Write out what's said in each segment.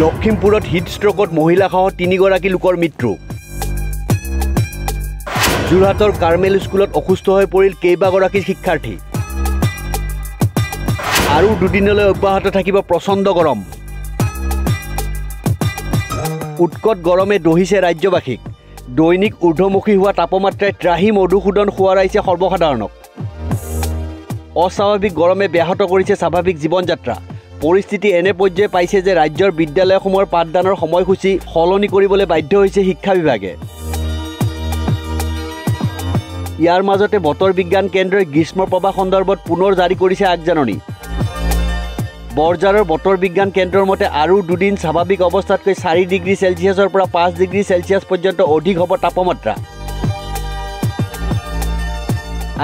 লখিমপুৰত হিট ষ্ট্ৰোকত মহিলাসহ 3গৰাকী লোকৰ মৃত্যু। যোৰহাটৰ কাৰ্মেল স্কুলত অসুস্থ হৈ পৰিল কেইবাগৰাকী শিক্ষাৰ্থী। আৰু দুদিনলৈ অব্যাহত থাকিব প্ৰচণ্ড গৰম। উৎকট গৰমে দহিছে ৰাজ্যবাসীক। দৈনিক ঊৰ্ধ্বমুখী হোৱা তাপমাত্ৰাই ত্ৰাহি মধুসূদন সোঁৱৰাইছে সৰ্বসাধাৰণক। অস্বাভাৱিক গৰমে ব্যাহত কৰিছে স্বাভাৱিক জীৱনযাত্ৰা। পৰিস্থিতি এনে পৰ্যায়ে পাইছে যে ৰাজ্যৰ বিদ্যালয়সমূহৰ পাঠদানৰ সময়সূচী সলনি কৰিবলৈ বাধ্য হৈছে শিক্ষা বিভাগে। ইয়াৰ মাজতে বতৰ বিজ্ঞান কেন্দ্ৰই গ্ৰীষ্ম প্ৰৱাহ সন্দৰ্ভত পুনৰ জাৰি কৰিছে আগজাননী। বৰঝাৰৰ বতৰ বিজ্ঞান কেন্দ্ৰৰ মতে আৰু দুদিন স্বাভাৱিক অৱস্থাতকৈ 4 ডিগ্ৰী চেলছিয়াছৰ পৰা 5 ডিগ্ৰী চেলছিয়াছ পৰ্যন্ত অধিক হ'ব তাপমাত্ৰা।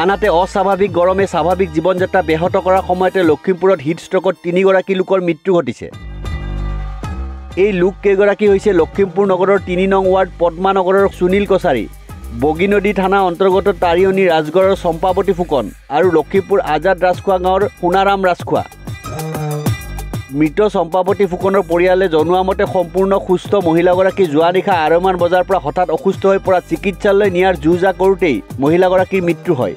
আনহাতে অস্বাভাৱিক গৰমে স্বাভাৱিক জীৱনযাত্ৰা ব্যাহত কৰাৰ সময়তে লখিমপুৰত হিট ষ্ট্ৰোকত 3গৰাকী লোকৰ মৃত্যু ঘটিছে। এই লোককেইগৰাকী হৈছে লখিমপুৰ নগৰৰ 3 নং ৱাৰ্ড পদ্মানগৰৰ সুনীল কছাৰী, বগীনদী থানা অন্তৰ্গত তাৰিয়নী ৰাজগড়ৰ চম্পাৱতী ফুকন আৰু লখিমপুৰ আজাদ ৰাজখোৱা গাঁৱৰ সোণাৰাম ৰাজখোৱা। মৃত চম্পাৱতী ফুকনৰ পৰিয়ালে জনোৱা মতে সম্পূৰ্ণ সুস্থ মহিলাগৰাকী যোৱা নিশা 8 মান বজাৰ পৰা হঠাৎ অসুস্থ হৈ পৰা চিকিৎসালয়লৈ নিয়াৰ যো-জা কৰোঁতেই মহিলাগৰাকীৰ মৃত্যু হয়।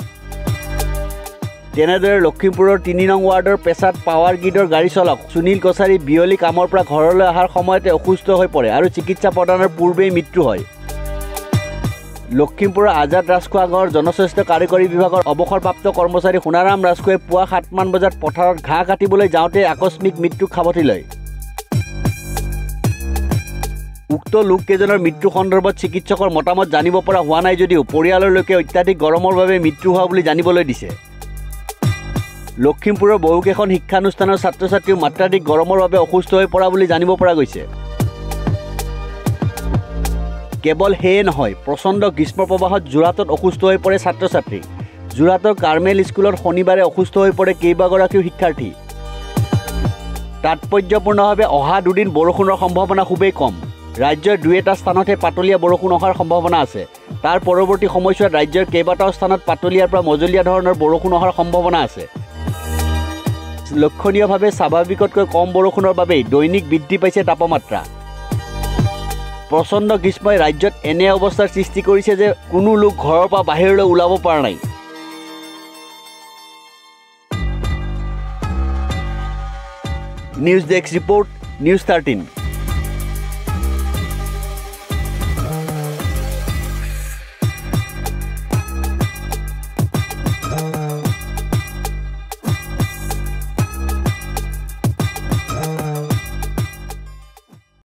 তেনেদৰে লখিমপুৰৰ 3 নং ৱাৰ্ডৰ পেছাত পাৱাৰ গ্ৰীডৰ গাড়ী চালক সুনীল কছাৰী বিয়লি কামৰ পৰা ঘৰলৈ অহাৰ সময়তে অসুস্থ হৈ পৰে আৰু চিকিৎসা প্ৰদানৰ পূৰ্বেই মৃত্যু হয়। লখিমপুৰৰ আজাদ ৰাজখোৱা গাঁৱৰ জনস্বাস্থ্য কাৰিকৰী বিভাগৰ অৱসৰপ্ৰাপ্ত কৰ্মচাৰী সোণাৰাম ৰাজখোৱাই পুৱা 7 মান বজাত পথাৰত ঘাঁহ কাটিবলৈ যাওঁতে আকস্মিক মৃত্যুক সাৱটি লয়। উক্ত লোককেইজনৰ মৃত্যু সন্দৰ্ভত চিকিৎসকৰ মতামত জানিব পৰা হোৱা নাই যদিও পৰিয়ালৰ লোকে অত্যাধিক গৰমৰ বাবে মৃত্যু হোৱা বুলি জানিবলৈ দিছে। লখিমপুৰৰ বহুকেইখন শিক্ষানুষ্ঠানৰ ছাত্ৰ ছাত্ৰীও মাত্ৰাধিক গৰমৰ বাবে অসুস্থ হৈ পৰা বুলি জানিব পৰা গৈছে। কেৱল সেয়ে নহয়, প্ৰচণ্ড গ্ৰীষ্ম প্ৰৱাহত যোৰহাটত অসুস্থ হৈ পৰে ছাত্ৰ ছাত্ৰী। যোৰহাটৰ কাৰ্মেল স্কুলত শনিবাৰে অসুস্থ হৈ পৰে কেইবাগৰাকীও শিক্ষাৰ্থী। তাৎপৰ্যপূৰ্ণভাৱে অহা দুদিন বৰষুণৰ সম্ভাৱনা খুবেই কম। ৰাজ্যৰ 2-এটা স্থানতহে পাতলীয়া বৰষুণ অহাৰ সম্ভাৱনা আছে। তাৰ পৰৱৰ্তী সময়ছোৱাত ৰাজ্যৰ কেইবাটাও স্থানত পাতলীয়াৰ পৰা মজলীয়া ধৰণৰ বৰষুণ অহাৰ সম্ভাৱনা আছে। লক্ষণীয়ভাৱে স্বাভাৱিকতকৈ কম বৰষুণৰ বাবেই দৈনিক বৃদ্ধি পাইছে তাপমাত্ৰা। প্ৰচণ্ড গ্ৰীষ্মই ৰাজ্যত এনে অৱস্থাৰ সৃষ্টি কৰিছে যে কোনো লোক ঘৰৰ পৰা বাহিৰলৈ ওলাব পৰা নাই। News desk report, news 13।